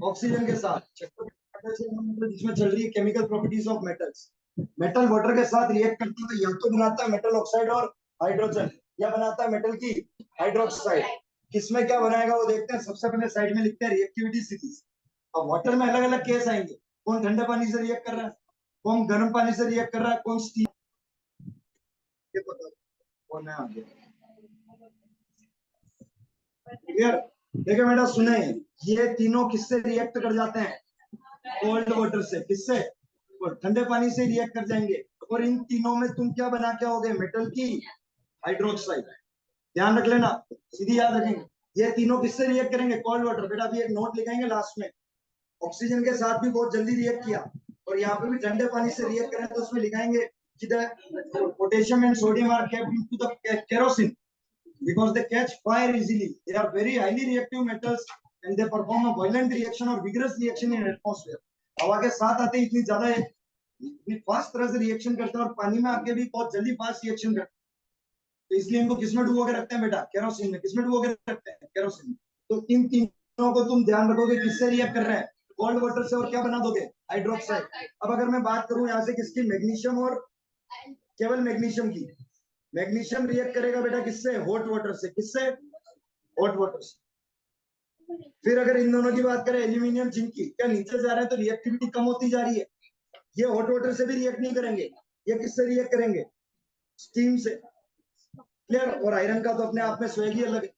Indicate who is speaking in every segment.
Speaker 1: Oxygen के साथ जिसमें चल रही है chemical properties of metals. Metal water के साथ रिएक्ट करता है, या तो बनाता है मेटल ऑक्साइड और हाइड्रोजन, या बनाता है मेटल की हाइड्रोक्साइड। किसमें क्या बनाएगा वो देखते हैं। सबसे पहले साइड में लिखते हैं रिएक्टिविटी सीरीज। अब वाटर में अलग अलग केस आएंगे, कौन ठंडे पानी से रिएक्ट कर रहा है, कौन गर्म पानी से रिएक्ट कर रहा है, कौन स्टीम। ये पता कौन है आगे। क्लियर? देखिए बेटा सुने, ये तीनों किससे रिएक्ट कर जाते हैं? कोल्ड वाटर से। किससे? और ठंडे पानी से रिएक्ट कर जाएंगे। और इन तीनों में तुम क्या बना के आओगे? मेटल की हाइड्रोक्साइड। ध्यान रख लेना, सीधी याद रखेंगे। ये तीनों किससे रिएक्ट करेंगे? Cold water. बेटा अभी एक नोट लिखाएंगे लास्ट में, ऑक्सीजन के साथ भी बहुत जल्दी रिएक्ट किया, और यहाँ पे भी ठंडे पानी से रिएक्ट करें तो उसमें लिखाएंगे कि the potassium and sodium are kept into the kerosene because they catch fire easily. They are very highly reactive metals and they perform a violent reaction or vigorous reaction in atmosphere. हवा के साथ आते इतनी ज्यादा इतनी fast तरह से reaction करते हैं, और पानी में आके भी बहुत जल्दी फास्ट रिएक्शन करते हैं। तो इसलिए इनको किसमें डुबो के रखते हैं बेटा? केरोसिन में। किसमें डुबो के रखते हैं? केरोसिन में। तो इन तीनों को तुम ध्यान रखोगे किससे रिएक्ट कर रहे हैं? कोल्ड वाटर से। और क्या बना दोगे? हाइड्रोक्साइड। अब अगर मैं बात करूं यहाँ से किसकी? मैग्नीशियम और केवल मैग्नीशियम की। मैग्नीशियम रिएक्ट करेगा बेटा किससे? हॉट वाटर से। किससे? हॉट वाटर से। फिर अगर इन दोनों की बात करें एल्यूमिनियम जिंक की, क्या नीचे जा रहे हैं तो रिएक्टिविटी कम होती जा रही है। ये हॉट वाटर से भी रिएक्ट नहीं करेंगे, ये किससे रिएक्ट करेंगे? स्टीम से। क्लियर? और आयरन का तो अपने आप में स्वैग ही अलग है,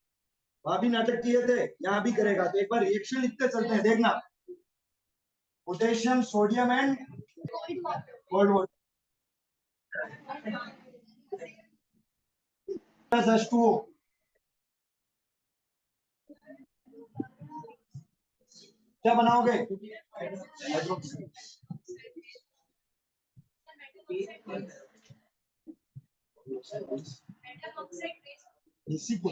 Speaker 1: वहां भी नाटक किए थे, यहाँ भी करेगा। तो एक बार रिएक्शन लिखते चलते हैं, देखना। Potassium, sodium and cold water H2O। क्या बनाओगे? इसी को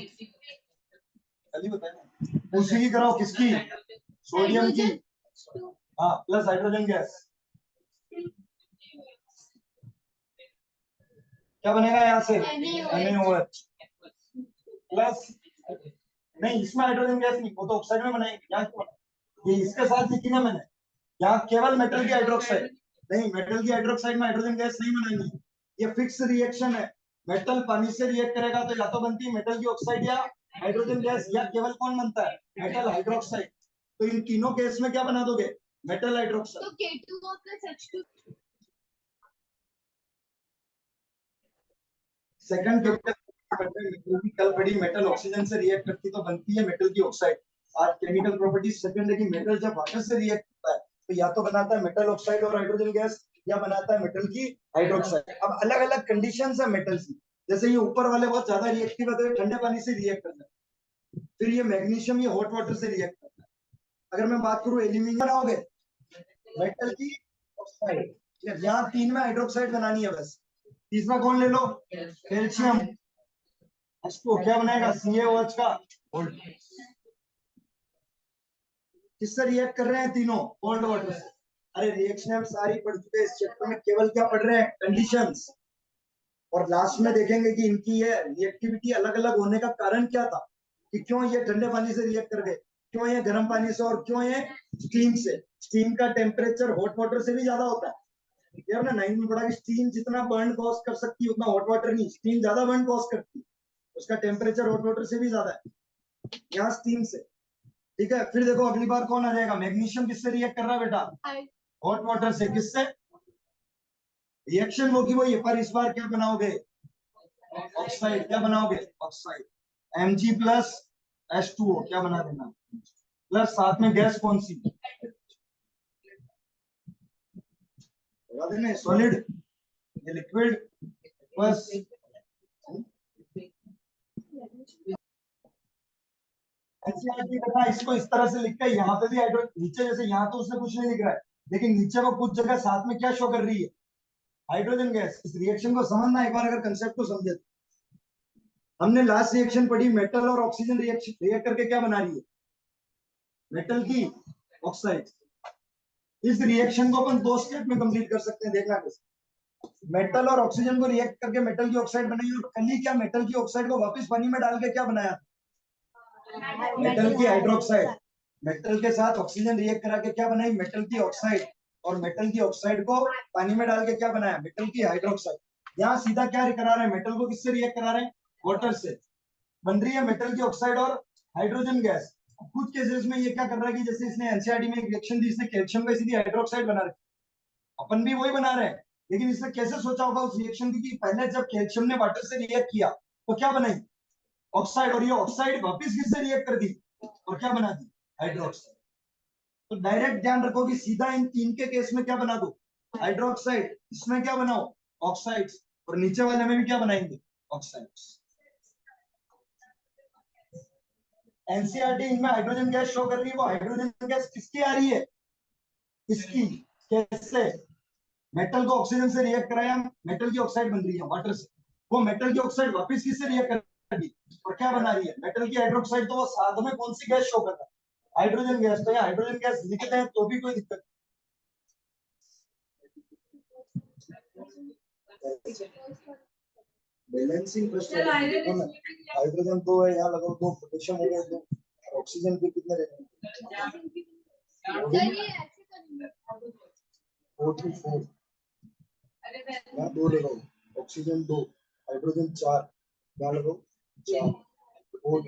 Speaker 1: उसी की कराओ। किसकी? सोडियम की। हाँ, प्लस हाइड्रोजन गैस। क्या बनेगा यहाँ से? NaOH plus. नहीं, इसमें हाइड्रोजन गैस नहीं, वो तो ऑक्साइड में बनाएंगे। यहाँ ये इसके साथ लिखी ना मैंने, यहाँ केवल मेटल की हाइड्रोक्साइड। नहीं, मेटल की हाइड्रोक्साइड में हाइड्रोजन गैस नहीं बनाएंगे, ये फिक्स रिएक्शन है। मेटल पानी से रिएक्ट करेगा तो या तो बनती है मेटल की ऑक्साइड या हाइड्रोजन गैस, या केवल कौन बनता है? Metal hydroxide. तो इन तीनों केस में क्या बना दोगे? Metal hydroxide. तो K2O + H2। सेकंड कल बड़ी मेटल ऑक्सीजन से रिएक्ट करती तो बनती है मेटल की ऑक्साइड। आज केमिकल प्रॉपर्टी सेकंड है कि मेटल जब वाटर से रिएक्ट करता है तो या तो बनाता है मेटल ऑक्साइड और हाइड्रोजन गैस, या बनाता है मेटल की हाइड्रोक्साइड। अब अलग अलग कंडीशंस है मेटल्स की, जैसे ये ऊपर वाले बहुत ज्यादा रिएक्टिव है तो ठंडे पानी से रिएक्ट करता है। फिर ये मैग्नीशियम ये हॉट वाटर से रिएक्ट करता है। अगर मैं बात करूं एल्यूमिनियम बनाओगे मेटल की ऑक्साइड, यहाँ 3 में हाइड्रोक्साइड बनानी है बस। तीसरा कौन ले लो? कैल्शियम। इसको क्या बनाएगा? CaOH का। किससे रिएक्ट कर रहे हैं तीनों? कोल्ड वाटर से। अरे रिएक्शन हम सारी पढ़ चुके हैं इस चैप्टर में, केवल क्या पढ़ रहे हैं? कंडीशंस। और लास्ट में देखेंगे कि इनकी ये रिएक्टिविटी अलग अलग होने का कारण क्या था, कि क्यों ये ठंडे पानी से रिएक्ट कर गए, क्यों ये गर्म पानी से, और क्यों ये स्टीम से। स्टीम का टेम्परेचर हॉट वाटर से भी ज्यादा होता है। ये हमने 9 में पढ़ा कि स्टीम जितना बर्न कॉज कर सकती है उतना हॉट वाटर नहीं, स्टीम ज्यादा बर्न कॉज करती है, उसका टेम्परेचर हॉट वाटर से भी ज्यादा है, यहाँ स्टीम से। ठीक है, फिर देखो अगली बार कौन आ जाएगा? मैग्नीशियम किससे रिएक्ट कर रहा है बेटा? हॉट वाटर से। किससे? रिएक्शन वो की वही है, पर इस बार क्या बनाओगे? ऑक्साइड। क्या बनाओगे? ऑक्साइड। Mg प्लस H2O क्या बना देना, प्लस साथ में गैस कौन सी? सॉलिड, ये लिक्विड, बस। इसको इस तरह से लिखा है, यहाँ पे भी हाइड्रो नीचे, जैसे यहाँ तो उसने कुछ नहीं लिख रहा है, लेकिन नीचे को कुछ जगह साथ में क्या शो कर रही है? Hydrogen gas. इस रिएक्शन को समझना एक बार, अगर कंसेप्ट को समझे। हमने लास्ट रिएक्शन पढ़ी, मेटल और ऑक्सीजन रिएक्शन रिएक्ट करके क्या बना रही है? मेटल की ऑक्साइड। इस रिएक्शन को अपन 2 स्टेप में कंप्लीट कर सकते हैं, देखना कैसे। मेटल और ऑक्सीजन को रिएक्ट करके मेटल की ऑक्साइड बनाई, और कल ही क्या मेटल की ऑक्साइड को वापस पानी में डाल के क्या बनाया? मेटल की हाइड्रोक्साइड। मेटल के साथ ऑक्सीजन रिएक्ट करा के क्या बनाई, मेटल की ऑक्साइड, और मेटल की ऑक्साइड को पानी में डाल के क्या बनाया, मेटल की हाइड्रोक्साइड। यहाँ सीधा क्या करा रहे हैं, मेटल को किससे रिएक्ट करा रहे हैं, वाटर से। बन रही है मेटल की ऑक्साइड और हाइड्रोजन गैस। कुछ केसेस में ये क्या कर रहा है कि जैसे इसने एनसीईआरटी में एक रिएक्शन दी, इसने कैल्शियम का सीधी हाइड्रोक्साइड बना रखी, अपन भी वही बना रहे हैं, लेकिन इसने कैसे सोचा होगा उस रिएक्शन की कि पहले जब कैल्शियम ने वाटर से रिएक्ट किया तो क्या बनाई, ऑक्साइड, और ये ऑक्साइड वापस किससे रिएक्ट कर दी और क्या बना दी, हाइड्रोक्साइड। तो डायरेक्ट ध्यान रखो कि सीधा इन तीन के केस में क्या बना दो, हाइड्रोक्साइड, इसमें क्या बनाओ, ऑक्साइड्स, और नीचे वाले में भी क्या बनाएंगे, ऑक्साइड्स। एनसीईआरटी इनमें हाइड्रोजन गैस शो कर रही है, वो हाइड्रोजन गैस किसकी आ रही है, इसकी। कैसे, मेटल को ऑक्सीजन से रिएक्ट कराया, मेटल की ऑक्साइड बन रही है वाटर से, वो मेटल की ऑक्साइड वापस किससे रिएक्ट करेगी और क्या बना रही है, मेटल की हाइड्रोक्साइड। तो वो साथ में कौन सी गैस शो कर रहा है, हाइड्रोजन गैस। तो यहाँ हाइड्रोजन गैस लिखते हैं तो भी कोई दिक्कत, बैलेंसिंग प्रश्न। हाइड्रोजन दो है, यहाँ लगाओ दो, पोटेशियम हो गए दो, ऑक्सीजन के कितने रहते हैं, 44, यहाँ दो लगाओ, ऑक्सीजन दो, हाइड्रोजन चार, यहाँ लगाओ चार, 4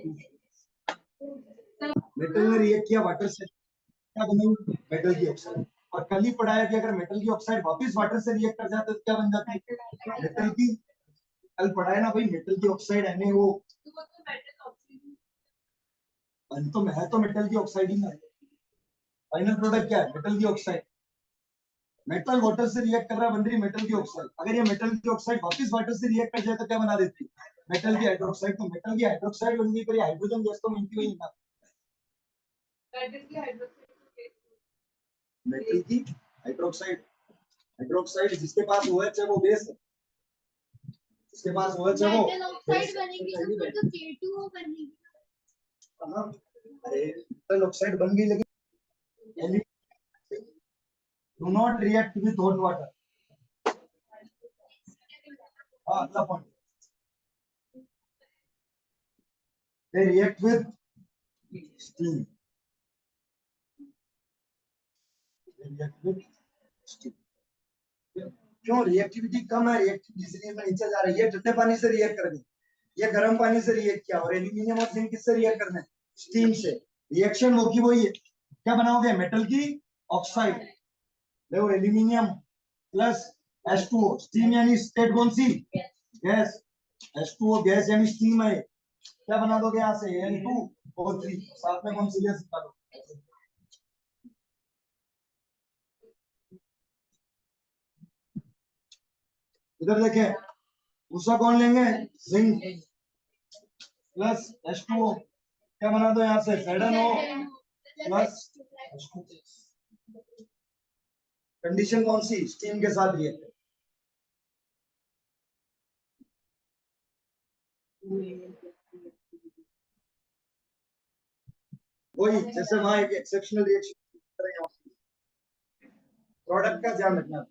Speaker 1: मेटल ने रिएक्ट किया वाटर से, क्या बनी, मेटल की ऑक्साइड। और कल ही पढ़ाया कि अगर मेटल की ऑक्साइड वापस वाटर से रिएक्ट कर जाते तो क्या बन जाता है, मेटल की, कल पढ़ाया ना भाई, मेटल की ऑक्साइड Na, तो है तो मेटल की ऑक्साइड ही ना, फाइनल प्रोडक्ट क्या है, मेटल की ऑक्साइड। मेटल वाटर से रिएक्ट कर रहा है, बन रही मेटल की ऑक्साइड। अगर ये मेटल की ऑक्साइड वापस वाटर से रिएक्ट कर जाए तो क्या बना देती, मेटल की हाइड्रोक्साइड। तो मेटल की हाइड्रोक्साइड बन गई, पर ये हाइड्रोजन गैस तो मिलती हुई ना, मेटल की हाइड्रोक्साइड। हाइड्रोक्साइड जिसके पास OH है वो बेस है, जिसके पास OH है वो
Speaker 2: ऑक्साइड बनेगी तो फिर तो K2O बनेगी।
Speaker 1: अरे मेटल ऑक्साइड बन गई, लेकिन do not react with hot water. अगला point, they react with steam, they react with steam। क्यों, रिएक्टिविटी कम है, रिएक्टिविटी इसलिए नीचे जा रही है, ठंडे पानी से रिएक्ट कर रही, ये गर्म पानी से रिएक्ट किया, और एल्यूमिनियम और जिंक किससे रिएक्ट करना है, स्टीम से। रिएक्शन वो की वही है, क्या बनाओगे, मेटल की ऑक्साइड, देखो एल्यूमिनियम प्लस H2O, स्टीम यानी स्टेट कौन सी, गैस, H2O गैस यानी स्टीम है, क्या बना दोगे यहाँ से, N2O3, साथ में कौन सी गैस निकालो, इधर देखें, दूसरा कौन लेंगे, जिंक प्लस H2O, क्या बना दो यहाँ से, ZnO प्लस H2O। कंडीशन कौन सी, स्टीम के साथ रिएक्ट, वही जैसे वहां एक एक्सेप्शनल रिएक्शन, प्रोडक्ट का ध्यान रखना,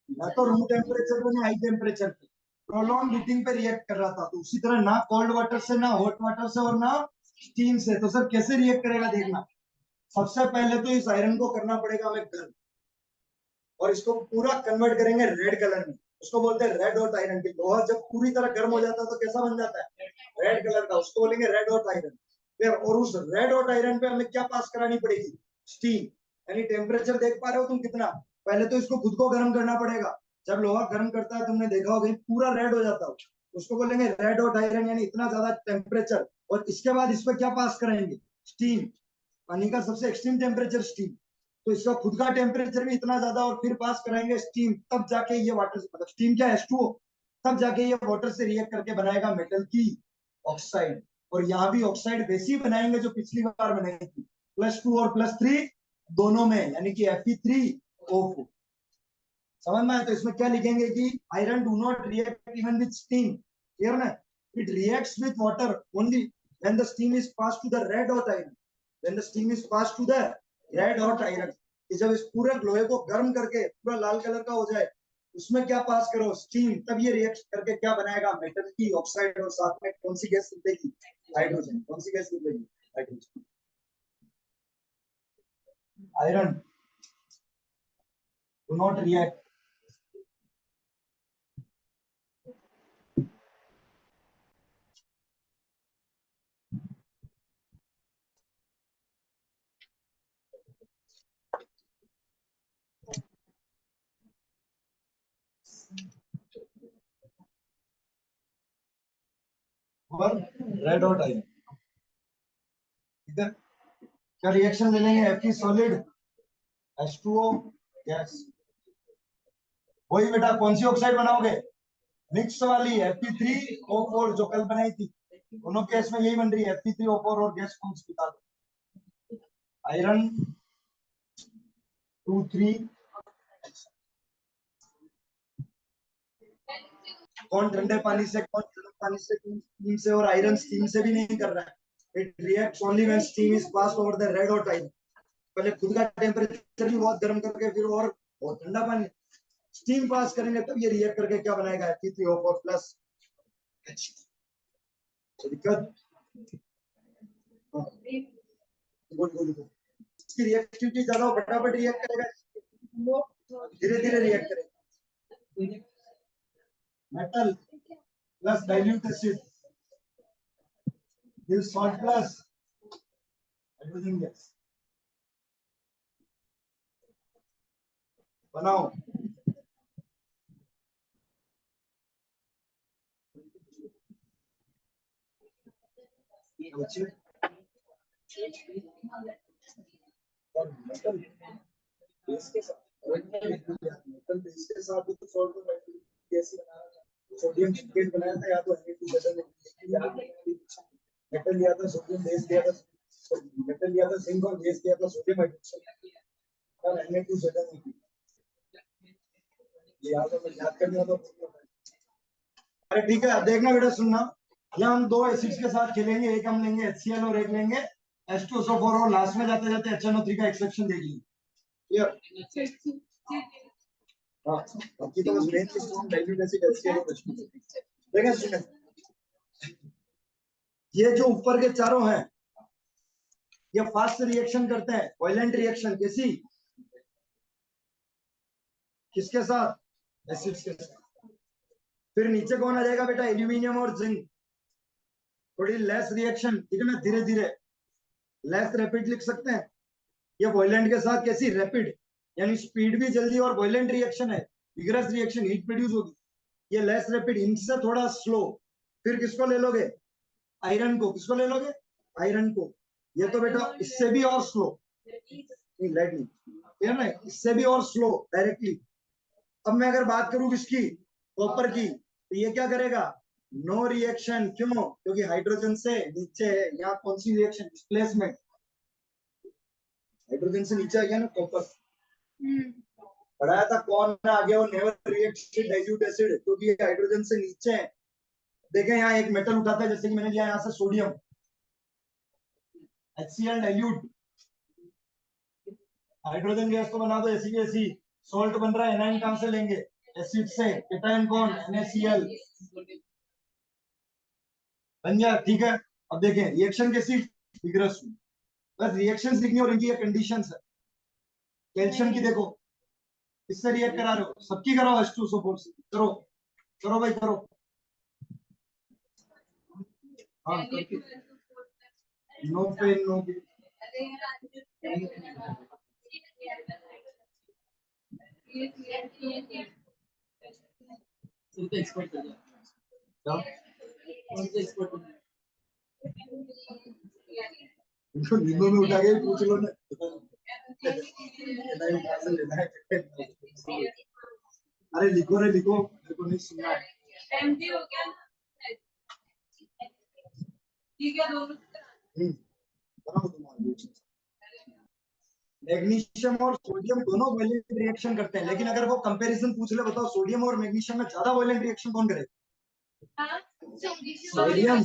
Speaker 1: ना तो रूम टेम्परेचर पे ना हाई टेम्परेचर पे, प्रोलॉन्ग हीटिंग पे रिएक्ट कर रहा था, तो उसी तरह ना कोल्ड वाटर से, ना हॉट वाटर से, और ना स्टीम से। तो सर कैसे रिएक्ट करेगा देखना, सबसे पहले तो इस आयरन को करना पड़ेगा हमें गर्म, और इसको पूरा कन्वर्ट करेंगे रेड कलर में, उसको बोलते हैं रेड हॉट आयरन। की लोहा जब पूरी तरह गर्म हो जाता है तो कैसा बन जाता है, रेड कलर का, उसको बोलेंगे रेड हॉट आयरन। फिर और उस रेड हॉट आयरन पे हमें क्या पास करानी पड़ेगी, स्टीम, यानी टेम्परेचर देख पा रहे हो तुम कितना, पहले तो इसको खुद को गर्म करना पड़ेगा। जब लोहा गर्म करता है, तुमने देखा होगा पूरा रेड हो जाता है, उसको बोलेंगे रेड हॉट आयरन, यानी इतना ज्यादा टेम्परेचर। और इसके बाद इस पर क्या पास करेंगे, स्टीम, पानी का सबसे एक्सट्रीम टेम्परेचर स्टीम, तो इसका खुद का टेम्परेचर भी इतना ज्यादा, और फिर पास कराएंगे स्टीम, तब जाके ये वाटर से, मतलब स्टीम क्या, H2O, तब जाके ये वाटर से रिएक्ट करके बनाएगा मेटल की ऑक्साइड। और यहाँ भी ऑक्साइड वैसी बनाएंगे जो पिछली बार बनाई थी, +2 और +3 दोनों में, यानी कि Fe3O4। समझ में आया, तो इसमें क्या लिखेंगे कि iron do not react even with steam, clear ना, it reacts with water only when the steam is pass to the red hot iron, when the steam is pass to the red hot iron, कि जब इस पूरे लोहे को गर्म करके पूरा लाल कलर का हो जाए, उसमें क्या पास करो, स्टीम, तब ये रिएक्ट करके क्या बनाएगा, मेटल की ऑक्साइड, और साथ में कौन सी गैस निकलेगी, हाइड्रोजन। कौन सी गैस निकलेगी, hydrogen. Iron do not react, और रेड हॉट आयरन। इधर क्या रिएक्शन ले लेंगे, Fe सॉलिड H2O गैस। वही बेटा, कौन सी ऑक्साइड बनाओगे, मिक्स वाली Fe3O4 जो कल बनाई थी, दोनों केस में यही बन रही है, Fe3O4 और गैस कौन सी निकालो, आयरन 2 3। कौन ठंडे पानी से, कौन गर्म पानी से, कौन स्टीम से, और आयरन स्टीम से भी नहीं कर रहा है। It reacts only when steam is passed over the red hot iron. पहले खुद का टेम्परेचर भी बहुत गर्म करके फिर और बहुत ठंडा पानी स्टीम पास करेंगे, तब ये रिएक्ट करके क्या बनाएगा, Fe3O4 प्लस H। दिक्कत, इसकी रिएक्टिविटी ज्यादा हो, फटाफट रिएक्ट करेगा, धीरे धीरे रिएक्ट करेगा। Metal plus dilute acid gives salt plus hydrogen gas. बनाओ, मेटल बेस के साथ, मेटल बेस के साथ भी तो सॉल्ट और गैस बना रहा था। सोडियम चिटकेट बनाया था, या तो मेटल लिया था, सोडियम बेस दिया था, मेटल लिया था जिंक, और बेस दिया था सोडियम हाइड्रोक्साइड, और Na2Zn। याद करना तो। अरे ठीक है, अब देखना बेटा, सुनना, यहाँ हम दो एसिड्स के साथ खेलेंगे, एक हम लेंगे HCl और एक लेंगे H2SO4, और लास्ट में जाते जाते HNO3 का एक्सेप्शन देख लीजिए। हाँ, बाकी तो बस मेन चीज हम डाइल्यूट एसिड HCl और H2। देखिए स्टूडेंट, ये जो ऊपर के चारों हैं, ये फास्ट रिएक्शन करते हैं, वायलेंट रिएक्शन, कैसी, किसके साथ, एसिड्स के साथ। फिर नीचे कौन आ जाएगा बेटा, एल्यूमिनियम और जिंक, थोड़ी लेस रिएक्शन, ठीक है ना, धीरे धीरे, लेस रैपिड लिख सकते हैं। ये वॉयलेंट के साथ कैसी, रैपिड, यानी स्पीड भी जल्दी, और वॉयलेंट रिएक्शन है, विगरस रिएक्शन, हीट प्रोड्यूस होगी। ये लेस रैपिड, इनसे थोड़ा स्लो। फिर किसको ले लोगे, आयरन को। किसको ले लोगे, आयरन को। ये तो बेटा इससे भी और स्लो, नहीं लेड नहीं, क्लियर ना, इससे भी और स्लो डायरेक्टली। अब मैं अगर बात करूं किसकी, कॉपर की, तो ये क्या करेगा, नो रिएक्शन। क्यों, क्योंकि हाइड्रोजन से नीचे है। यहाँ कौन सी रिएक्शन, डिस्प्लेसमेंट, हाइड्रोजन से नीचे आ गया ना कॉपर। पढ़ाया था कौन है आगे, वो never react with dilute acid, क्योंकि ये हाइड्रोजन से नीचे है। देखें यहाँ एक मेटल उठाता है, जैसे कि मैंने लिया यहाँ से sodium, HCl dilute, hydrogen gas को बना दो ऐसी की ऐसी, सॉल्ट बन रहा है, एनाइन कहां से लेंगे, एसिड से, केटायन कौन, NaCl बन गया, ठीक है। अब देखें रिएक्शन कैसी, विग्रस, बस रिएक्शंस लिखनी और इनकी ये कंडीशंस है। कैल्शियम की देखो, किससे रिएक्ट करा रहे हो, सबकी कराओ, H2SO4 से करो, करो भाई करो। हाँ no pain no gain. Expert कर दिया, कौन से एक्सपर्ट, इनको नींदों में उठा के पूछ लो ना, नहीं कहां से लेना है। अरे लिखो रे लिखो, मेरे को नहीं सुनना है। एमटी हो गया, ठीक है, दोनों मैग्नीशियम और सोडियम दोनों वैलेंट रिएक्शन करते हैं, लेकिन अगर वो कंपैरिजन पूछ ले, बताओ सोडियम और मैग्नीशियम में ज्यादा वैलेंट रिएक्शन कौन करेगा, सोडियम।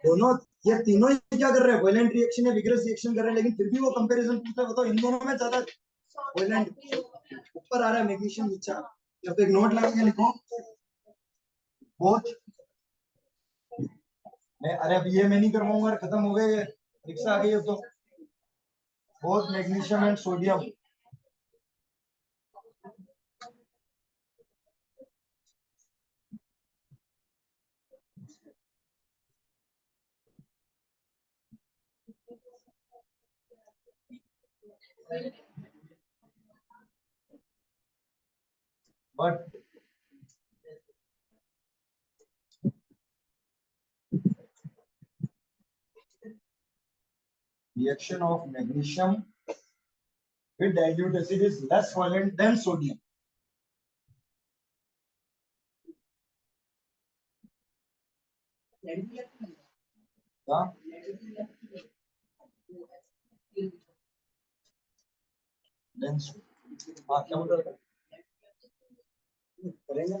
Speaker 1: दोनों, ये तीनों ही क्या कर रहे हैं, वैलेंट रिएक्शन या विग्रस रिएक्शन कर रहे हैं, लेकिन फिर भी वो कंपैरिजन पूछ ले, बताओ इन दोनों में ज्यादा वैलेंट ऊपर आ रहा है, मैग्नीशियम नीचे। जब एक नोट लगा के लिखो बोथ। अरे अब ये मैं नहीं करवाऊंगा, खत्म हो गए, रिक्शा आ गई अब तो। Both magnesium and sodium but reaction of magnesium with dilute acid is less violent than sodium. हाँ हाँ क्या बोल रहा करेंगे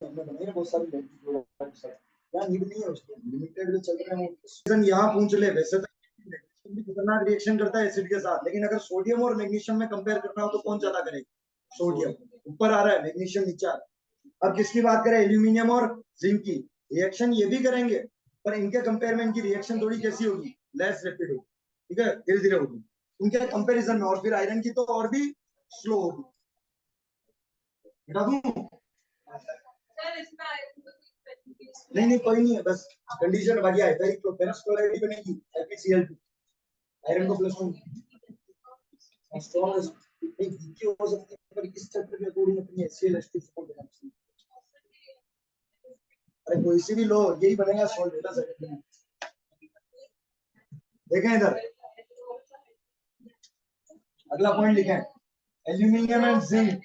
Speaker 1: बनाएंगे बहुत सारे क्या नीड नहीं है उसको, लिमिटेड में चल रहे हैं। यहाँ पूछ ले, वैसे तो मैग्नीशियम भी खतरनाक रिएक्शन करता है एसिड के साथ, लेकिन अगर सोडियम और मैग्नीशियम में कंपेयर करना हो तो कौन ज्यादा करेगा? सोडियम ऊपर आ रहा है, मैग्नीशियम नीचे आ रहा है। अब किसकी बात करें? एल्यूमिनियम और जिंक की। रिएक्शन ये भी करेंगे, पर इनके कंपेयर में इनकी रिएक्शन थोड़ी कैसी होगी? लेस रैपिड होगी, ठीक है, धीरे धीरे होगी उनके कंपैरिजन में। और फिर आयरन की तो और भी स्लो होगी। बता दूं? नहीं कोई नहीं है, बस कंडीशन बाकी है। फेरिक फेरस क्लोराइड बनेगी FeCl2, आयरन को प्लस 1 स्ट्रॉन्ग एक वीक हो सकती है, पर इस चैप्टर के अकॉर्डिंग अपनी HCl सपोर्ट देना चाहिए। अरे कोई सी भी लो, यही बनेगा सॉल्ट डेटा सेट में। देखें इधर, अगला पॉइंट लिखें, एल्यूमिनियम एंड जिंक।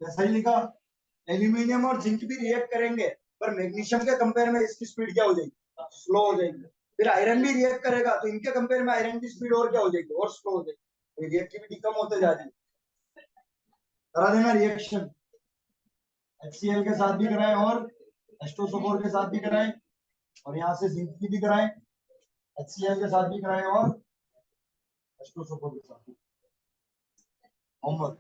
Speaker 1: जैसा ही लिखा, एल्यूमिनियम और जिंक भी रिएक्ट करेंगे, पर मैग्नीशियम के कंपेयर में इसकी स्पीड क्या हो जाएगी? स्लो हो जाएगी। फिर आयरन भी रिएक्ट करेगा, तो इनके कंपेयर में आयरन की स्पीड और क्या हो जाएगी? और स्लो हो जाएगी। रिएक्टिविटी कम होते जा रही है। करा देना रिएक्शन, HCl के साथ भी कराएं और H2SO4 के साथ भी कराएं, और यहाँ से जिंक की भी कराएं, HCl के साथ भी कराएं और H2SO4 के साथ भी। होमवर्क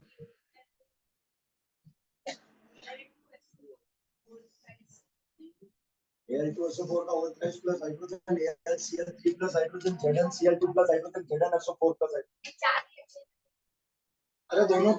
Speaker 1: Al2SO4 का whole thrice plus hydrogen AlCl3 plus hydrogen ZnCl2 plus hydrogen ZnSO4 plus. अरे दोनों